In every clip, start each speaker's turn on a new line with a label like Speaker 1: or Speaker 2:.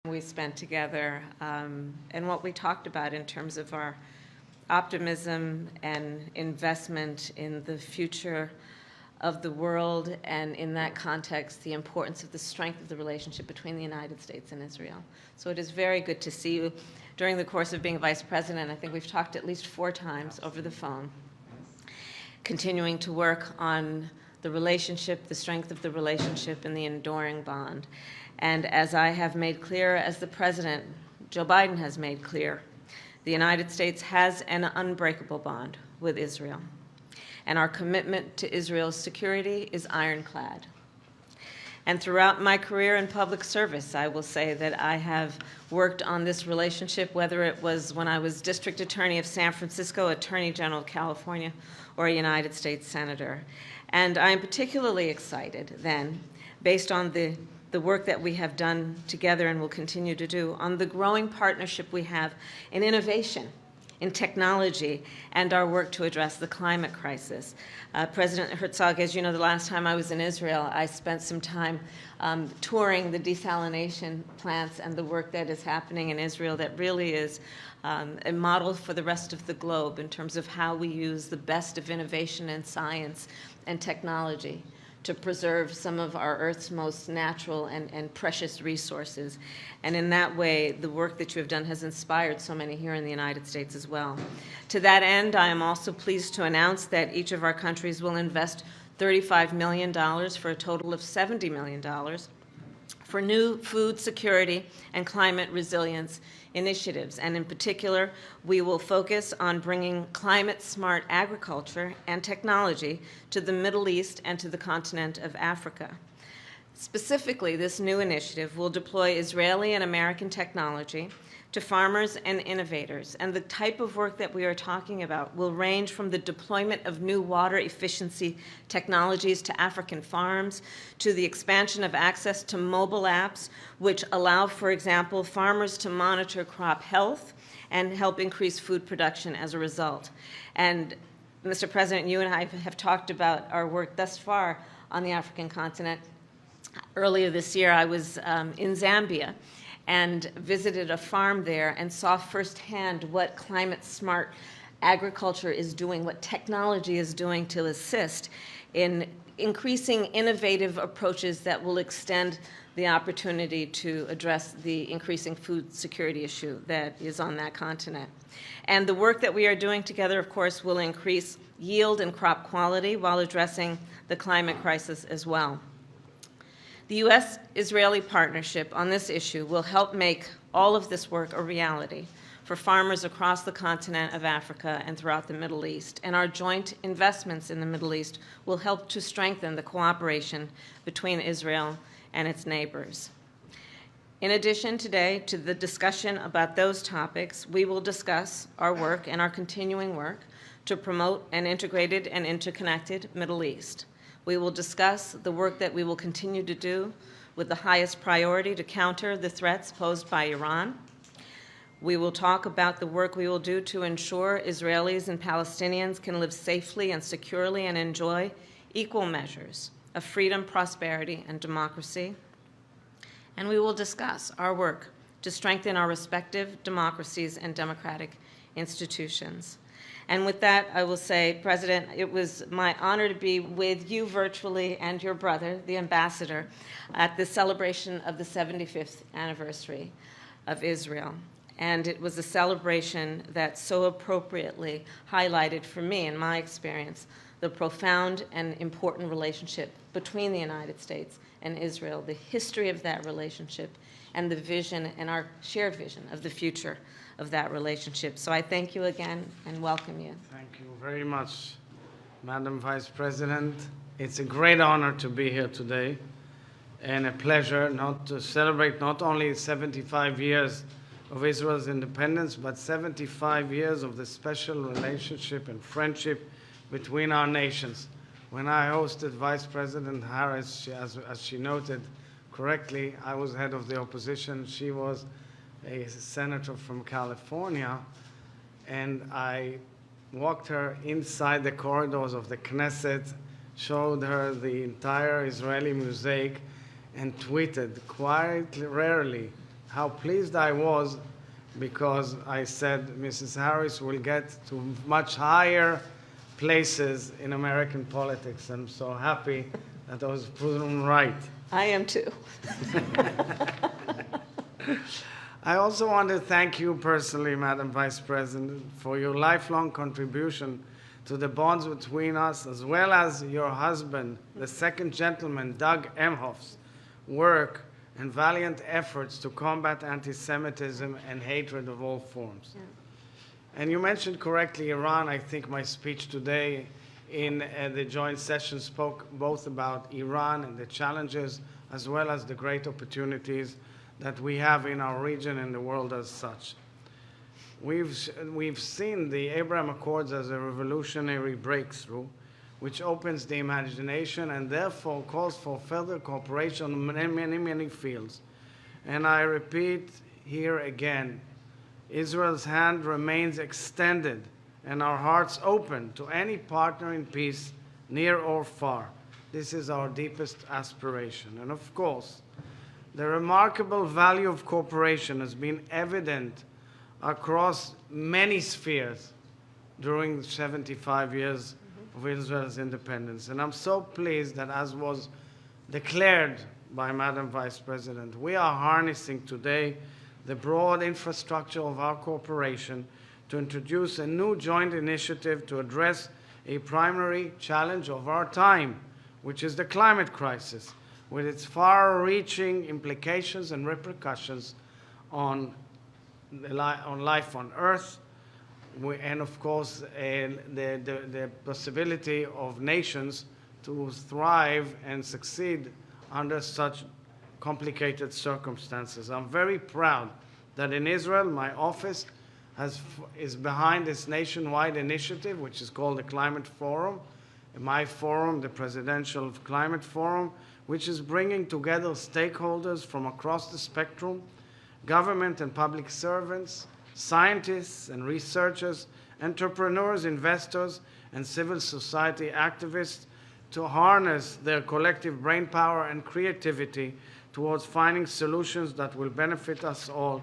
Speaker 1: we spent together and what we talked about in terms of our optimism and investment in the future of the world, and in that context, the importance of the strength of the relationship between the United States and Israel. So it is very good to see you. During the course of being vice president, I think we've talked at least 4 times over the phone, continuing to work on the relationship, the strength of the relationship, and the enduring bond. And as I have made clear, as the President, Joe Biden, has made clear, the United States has an unbreakable bond with Israel. And our commitment to Israel's security is ironclad. And throughout my career in public service, I will say that I have worked on this relationship, whether it was when I was District Attorney of San Francisco, Attorney General of California, or a United States Senator. And I am particularly excited then, based on the work that we have done together and will continue to do, on the growing partnership we have in innovation, in technology, and our work to address the climate crisis. President Herzog, as you know, the last time I was in Israel, I spent some time touring the desalination plants and the work that is happening in Israel that really is a model for the rest of the globe in terms of how we use the best of innovation and science and technology to preserve some of our Earth's most natural and precious resources. And in that way, the work that you have done has inspired so many here in the United States as well. To that end, I am also pleased to announce that each of our countries will invest $35 million for a total of $70 million for new food security and climate resilience initiatives. And in particular, we will focus on bringing climate-smart agriculture and technology to the Middle East and to the continent of Africa. Specifically, this new initiative will deploy Israeli and American technology to farmers and innovators. And the type of work that we are talking about will range from the deployment of new water efficiency technologies to African farms, to the expansion of access to mobile apps, which allow, for example, farmers to monitor crop health and help increase food production as a result. And Mr. President, you and I have talked about our work thus far on the African continent. Earlier this year, I was in Zambia and visited a farm there and saw firsthand what climate-smart agriculture is doing, what technology is doing to assist in increasing innovative approaches that will extend the opportunity to address the increasing food security issue that is on that continent. And the work that we are doing together, of course, will increase yield and crop quality while addressing the climate crisis as well. The U.S.-Israeli partnership on this issue will help make all of this work a reality for farmers across the continent of Africa and throughout the Middle East. And our joint investments in the Middle East will help to strengthen the cooperation between Israel and its neighbors. In addition today to the discussion about those topics, we will discuss our work and our continuing work to promote an integrated and interconnected Middle East. We will discuss the work that we will continue to do with the highest priority to counter the threats posed by Iran. We will talk about the work we will do to ensure Israelis and Palestinians can live safely and securely and enjoy equal measures of freedom, prosperity, and democracy. And we will discuss our work to strengthen our respective democracies and democratic institutions. And with that, I will say, President, it was my honor to be with you virtually and your brother, the ambassador, at the celebration of the 75th anniversary of Israel. And it was a celebration that so appropriately highlighted for me, in my experience, the profound and important relationship between the United States and Israel, the history of that relationship, and the vision and our shared vision of the future of that relationship. So I thank you again and welcome you.
Speaker 2: Thank you very much, Madam Vice President. It's a great honor to be here today and a pleasure not to celebrate not only 75 years of Israel's independence, but 75 years of the special relationship and friendship between our nations. When I hosted Vice President Harris, as she noted correctly, I was head of the opposition. She was a senator from California, and I walked her inside the corridors of the Knesset, showed her the entire Israeli mosaic, and tweeted quite rarely how pleased I was because I said Mrs. Harris will get to much higher places in American politics. I'm so happy that I was proven right.
Speaker 1: I am too.
Speaker 2: I also want to thank you personally, Madam Vice President, for your lifelong contribution to the bonds between us, as well as your husband, the second gentleman, Doug Emhoff's work and valiant efforts to combat anti-Semitism and hatred of all forms.
Speaker 1: Yeah.
Speaker 2: And you mentioned correctly Iran. I think my speech today in the joint session spoke both about Iran and the challenges, as well as the great opportunities that we have in our region and the world as such. We've seen the Abraham Accords as a revolutionary breakthrough, which opens the imagination and therefore calls for further cooperation in many, many fields. And I repeat here again, Israel's hand remains extended and our hearts open to any partner in peace, near or far. This is our deepest aspiration. And of course, the remarkable value of cooperation has been evident across many spheres during the 75 years of Israel's independence. And I'm so pleased that, as was declared by Madam Vice President, we are harnessing today the broad infrastructure of our cooperation to introduce a new joint initiative to address a primary challenge of our time, which is the climate crisis, with its far-reaching implications and repercussions on life on Earth, and of course the possibility of nations to thrive and succeed under such complicated circumstances. I'm very proud that in Israel, my office is behind this nationwide initiative, which is called the Climate Forum. My forum, the Presidential Climate Forum, which is bringing together stakeholders from across the spectrum, government and public servants, scientists and researchers, entrepreneurs, investors, and civil society activists to harness their collective brainpower and creativity towards finding solutions that will benefit us all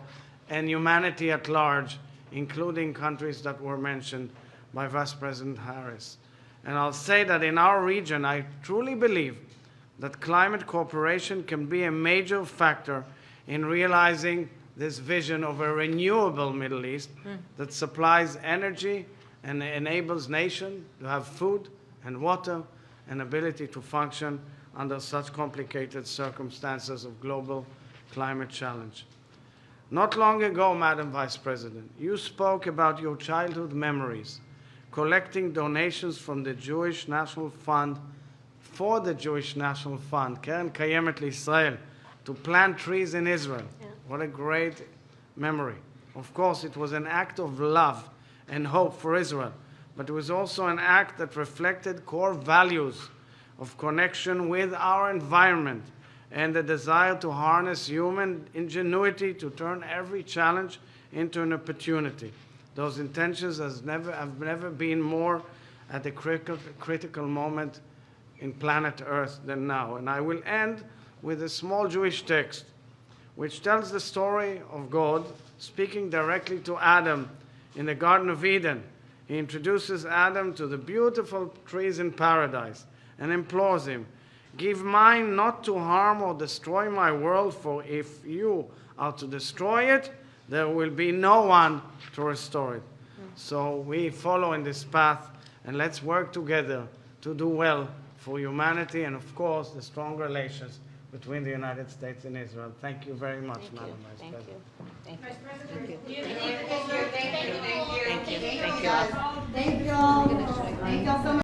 Speaker 2: and humanity at large, including countries that were mentioned by Vice President Harris. And I'll say that in our region, I truly believe that climate cooperation can be a major factor in realizing this vision of a renewable Middle East that supplies energy and enables nations to have food and water and ability to function under such complicated circumstances of global climate challenge. Not long ago, Madam Vice President, you spoke about your childhood memories, collecting donations from the Jewish National Fund for the Jewish National Fund, Keren Kayemet L'Israel, to plant trees in Israel. Yeah. What a great memory. Of course, it was an act of love and hope for Israel, but it was also an act that reflected core values of connection with our environment and the desire to harness human ingenuity to turn every challenge into an opportunity. Those intentions have never been more at a critical moment in planet Earth than now. And I will end with a small Jewish text which tells the story of God speaking directly to Adam in the Garden of Eden. He introduces Adam to the beautiful trees in paradise and implores him, "Give mine not to harm or destroy my world, for if you are to destroy it, there will be no one to restore it." So we follow in this path, and let's work together to do well for humanity and, of course, the strong relations between the United States and Israel. Thank you very much, Madam Vice President.
Speaker 1: Thank you.
Speaker 3: Vice President,
Speaker 1: Thank you.
Speaker 3: thank you.
Speaker 1: Thank you. Thank you.
Speaker 3: Thank you. Thank you all so much.